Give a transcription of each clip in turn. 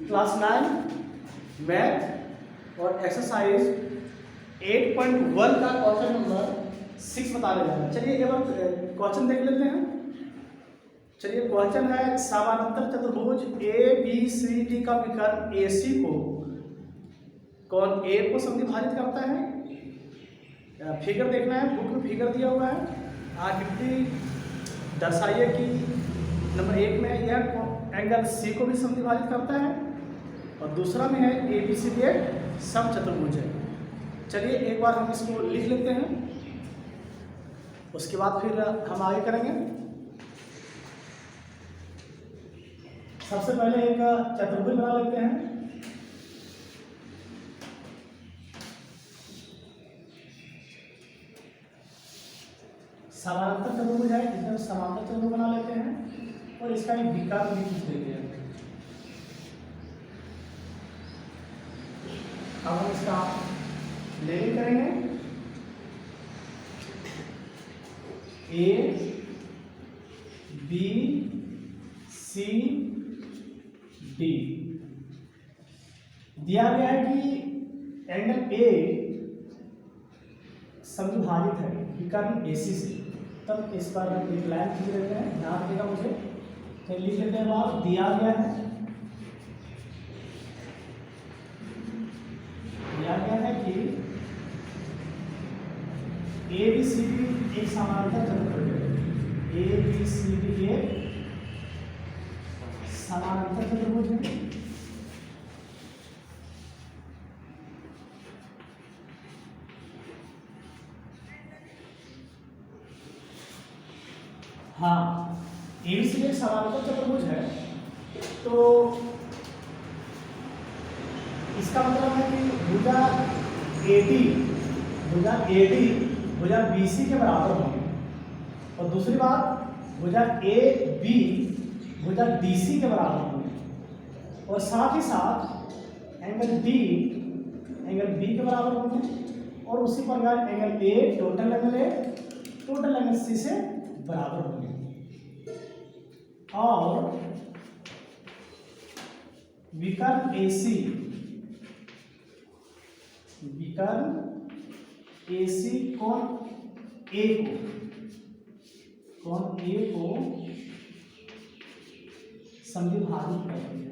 Class 9 math और exercise 8.1 का question number 6 बता रहे हैं। चलिए एक बार क्वेश्चन देख लेते हैं। चलिए क्वेश्चन है समानांतर चतुर्भुज ABCD का विकर्ण AC को कौन A को समद्विभाजित करता है। फिगर देखना है, बुक में फिगर दिया हुआ है। आकृति दर्शाइए कि नंबर 1 में यह एंगल C को भी समद्विभाजित करता है और दूसरा में है ABCD एक समचतुर्भुज है। चलिए एक बार हम इसको लिख लेते हैं, उसके बाद फिर हम आगे करेंगे। सबसे पहले एक चतुर्भुज बना लेते हैं। समानांतर चतुर्भुज है, इसमें समांतर चतुर्भुज बना लेते हैं और इसका एक विकर्ण भी खींच देते हैं। अब हम इसका लेवल करेंगे। A B C D दिया गया है कि एंगल A समद्विभाजित है विकर्ण AC से। तब इस पर एक लाइन खींच लेते हैं, ध्यान रखिएगा मुझे। तो लिख लेते हैं, बाद दिया गया है कि ABCD एक समानांतर चतुर्भुज है। ABCD एक समानांतर चतुर्भुज है। हाँ, ABCD एक समानांतर चतुर्भुज है, तो इसका मतलब है कि भुजा AD भुजा BC के बराबर होंगे और दूसरी बात भुजा AB भुजा DC के बराबर होंगे और साथ ही साथ एंगल D एंगल B के बराबर होंगे और उसी प्रकार angle A total angle C से बराबर होंगे। और विकर्ण AC कोण A को समद्विभाजित करती है।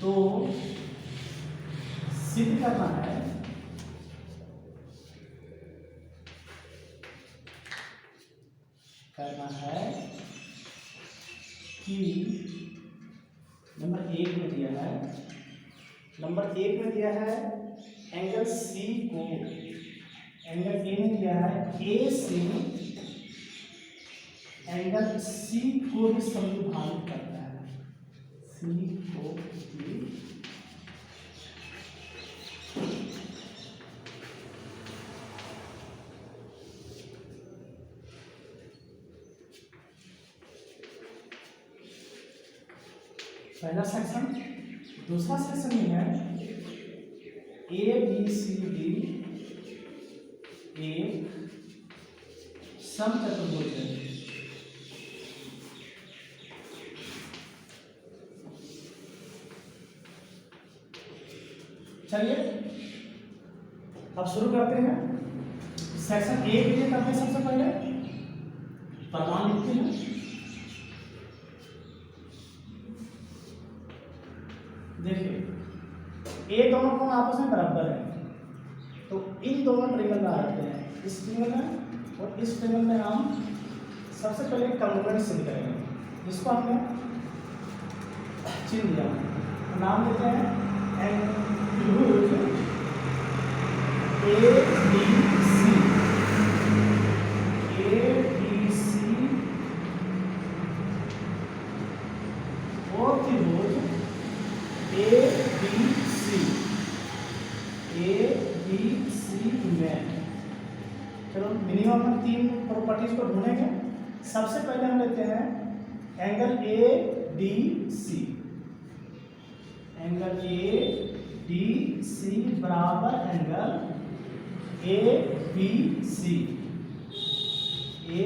तो सिद्ध करना है कि नंबर 1 में दिया है एंगल C को, एंगल A में दिया है A से एंगल C को भी समद्विभाजित करता है। C को भी पहला सेक्शन। दूसरा सेक्शन में है ABCD एक समचतुर्भुज है। चलिए अब शुरू करते हैं। सेक्शन A के लिए करते हैं। सबसे पहले प्रमाण लिखते हैं। देखिए A दोनों कोण आपस में बराबर है, तो इन दोनों ट्रायंगल में आते हैं, इस ट्रायंगल में और इस ट्रायंगल में हम सबसे पहले कॉन्ग्रुएंट सिद्ध करेंगे, जिसको हमने चिन्ह दिया, नाम देते हैं त्रिभुज ABC और त्रिभुज ABC में। चलो मिनिमम हम 3 प्रॉपर्टीज को ढूंढेंगे। सबसे पहले हम लेते हैं एंगल ADC। एंगल ADC बराबर angle A B C, A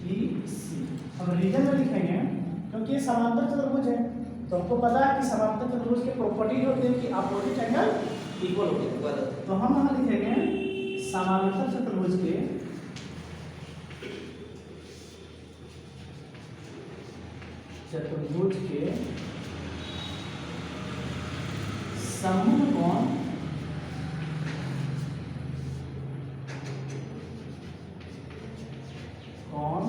B C. हम रीजन में लिखेंगे क्योंकि ये समांतर चतुर्भुज है, तो हमको पता है कि समांतर चतुर्भुज के प्रॉपर्टी होते हैं कि अपोजिट एंगल इक्वल होते हैं। तो हम यहाँ लिखेंगे समांतर चतुर्भुज के समूह कोण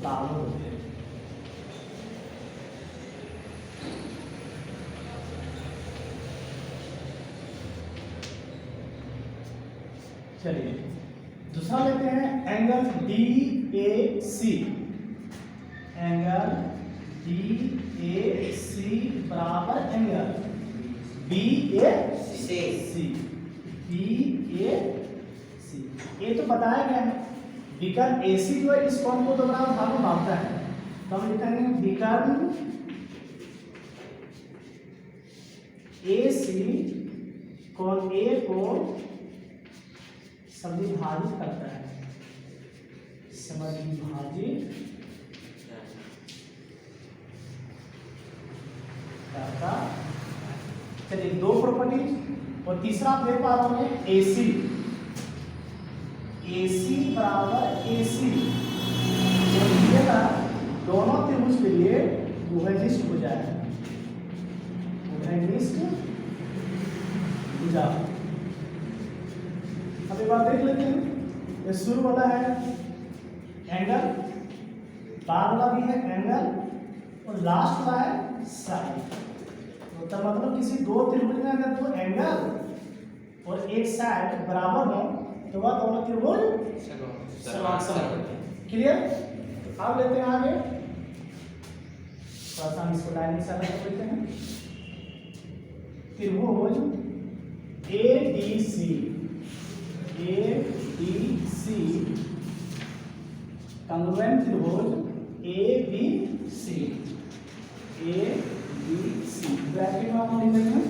बराबर होते हैं। चलिए दूसरा लेते हैं angle D A C. Angle D A C बराबर angle B A C, B A C. ये तो बताया गया है विकर्ण ए सी जो है इस कोण को दो बराबर भागों में बांटता है, तो हम लिखेंगे विकर्ण ए सी कोण ए को समविभाजित करता है, समविभाजित करता। चलिए दो प्रॉपर्टी और तीसरा मेरे पास होंगे ए सी, ए सी बराबर ए सी। दोनों त्रिभुज के लिए उभयनिष्ठ हो जाए, उभयनिष्ठ भुजा। अब एक बार देख लेते हैं, ये शुरू वाला है एंगल, बाद वाला भी है एंगल और लास्ट वाला है साइड। तो मतलब किसी दो त्रिभुज में अगर दो एंगल और एक साइड बराबर हो तो वह दोनों त्रिभुज समांतर। क्लियर? अब लेते हैं आगे, थोड़ा सा हम इसको लाइन से अलग कर लेते हैं। त्रिभुज A D C, A D C congruent त्रिभुज A B C, A B C. Bracket में हम लिख देंगे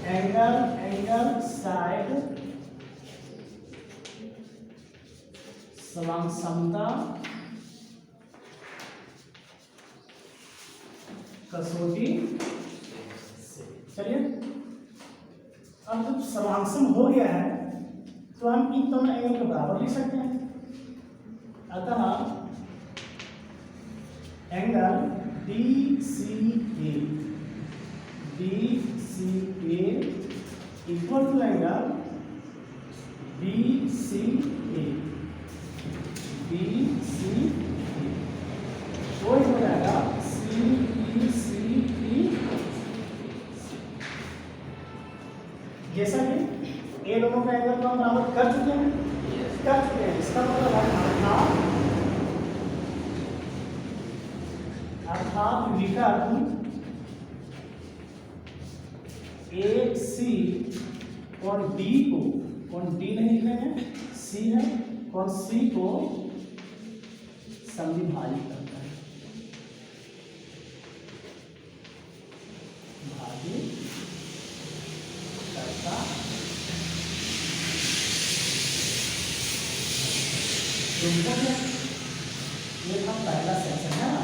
एंगल, एंगल साइड समता कसौटी से। चलिए अब जब समांसम हो गया है तो हम इन दोनों एंगल के बराबर लिख सकते हैं। अतः angle D C A, D C A equal to angle B C A, B C A. वो हो जाएगा सी ई सी ई। जैसा कि ए दोनों का एंगल को हम बराबर कर चुके हैं, इसका मतलब अर्थात विकर्ण ए सी और डी को, कौन डी नहीं लिख रहे हैं, सी है, कौन सी को समविभाजित करता है, भाजित करता। ये था पहला सेक्शन है ना,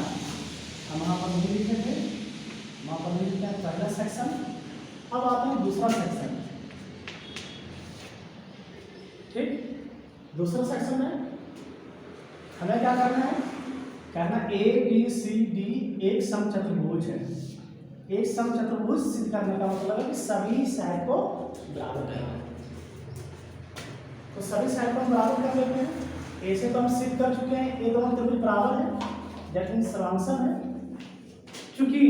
हम वहाँ पर नहीं लिखे थे, वहाँ पर नहीं लिखा है पहला सेक्शन। अब आते हैं दूसरा सेक्शन। ठीक, दूसरा सेक्शन में हमें क्या करना है, कहना ए बी सी डी एक समचतुर्भुज है। एक समचतुर्भुज सिद्ध करने का मतलब है कि सभी साइड को बराबर करना है। तो सभी साइड को हम बराबर कर लेते हैं। ए से तो हम सिद्ध कर चुके हैं, ये दोनों त्रिभुज बराबर है, दैट मींस समांतर है। चूंकि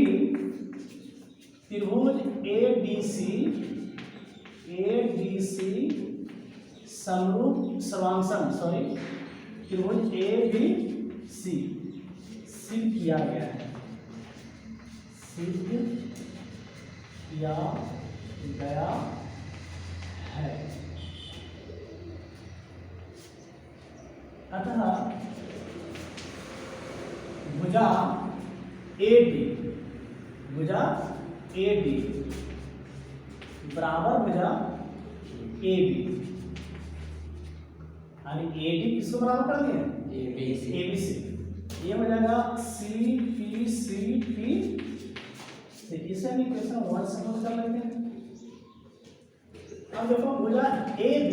त्रिभुज ए डी सी समरूप समांतर, सॉरी त्रिभुज ए बी सी सिद्ध किया गया है, सिद्ध किया गया है। अतः भुजा ए डी बराबर भुजा ए बी। यानी AD किसको बराबर कर दिए? ABC। ये हो जाएगा CPCP। इसे हम इक्वेशन 1 से हल कर लेते हैं। अब देखो भुजा AB,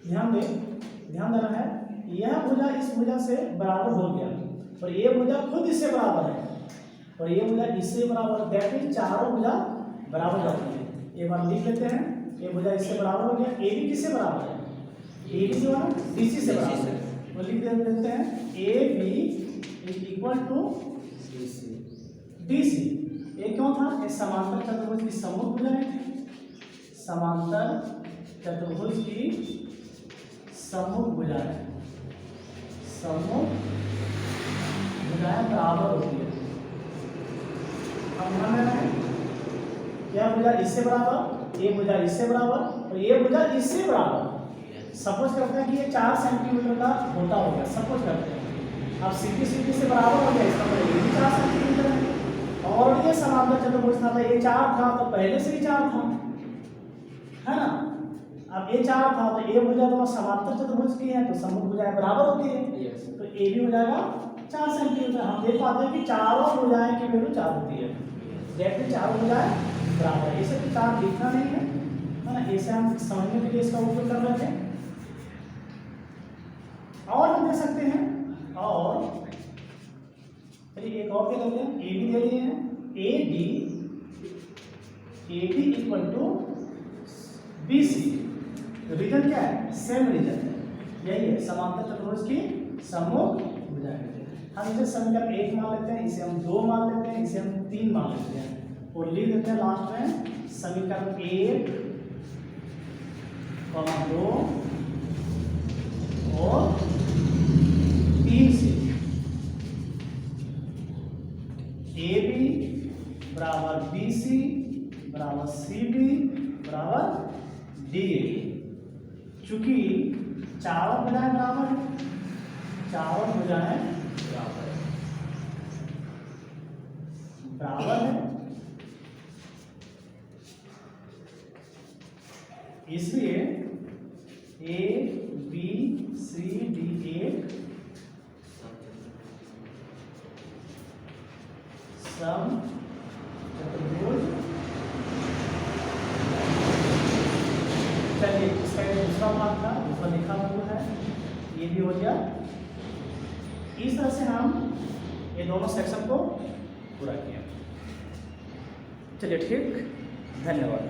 ध्यान देना है, यह भुजा इस भुजा से बराबर हो गया और ये भुजा खुद इससे बराबर है और ये भुजा इससे बराबर, दैट मीन चारों भुजा बराबर जाती है। एक बार लिख लेते हैं, ये भुजा इससे बराबर हो गया। AB किससे बराबर है? AB जो है BC से बराबर है, तो लिख देते हैं AB is equal to BC। ये क्यों था? ये समांतर चतुर्भुज की सम्मुख भुजा है, समांतर चतुर्भुज की सम्मुख भुजाएं, सम्मुख भुजाएं बराबर होती है। अब ध्यान देना है, यह भुजा इससे बराबर, ये भुजा इससे बराबर और ये भुजा इससे बराबर। सपोज करते हैं कि ये 4 सेंटीमीटर का होता होगा, सपोज करते हैं। अब CP से बराबर हो गया, इसका मतलब ये भी 4 सेंटीमीटर है और ये समांतर चतुर्भुज था, ये 4 था तो पहले से ही 4 था, है ना। अब ये 4 था तो ये भुजा तो समांतर चतुर्भुज की है तो सम्मुख भुजाएं बराबर होती है, तो ए भी हो जाएगा 4 सेंटीमीटर। हम देख पाते हैं कि चारों भुजाएं की वैल्यू 4 होती है, देखते चारों भुजाएं बराबर है। इसे तो 4 लिखना नहीं है ना, इसे हम समझने के लिए इसका उपयोग कर रहे थे। और हम दे सकते हैं, और चलिए एक और दे देते हैं, ए भी दे दिए हैं, AD equal to BC। Reason क्या है? सेम रीजन है, यही है, समांतर चतुर्भुज की सम्मुख भुजाएं। हम इसे समीकरण 1 मान लेते हैं, इसे हम 2 मान लेते हैं, इसे हम 3 मान लेते हैं और लिख देते हैं लास्ट में समीकरण 1, 2 और 3 से AB बराबर BC बराबर CB बराबर DA। चूंकि चारों भुजाएं बराबर है, चारों भुजाएं बराबर है, इसलिए ABCD एक समचतुर्भुज। चलिए इसका एक दूसरा भाग था, दूसरा लिखा हुआ है, ये भी हो गया। इस तरह से हम ये दोनों सेक्शन को पूरा किया। चलिए ठीक, धन्यवाद।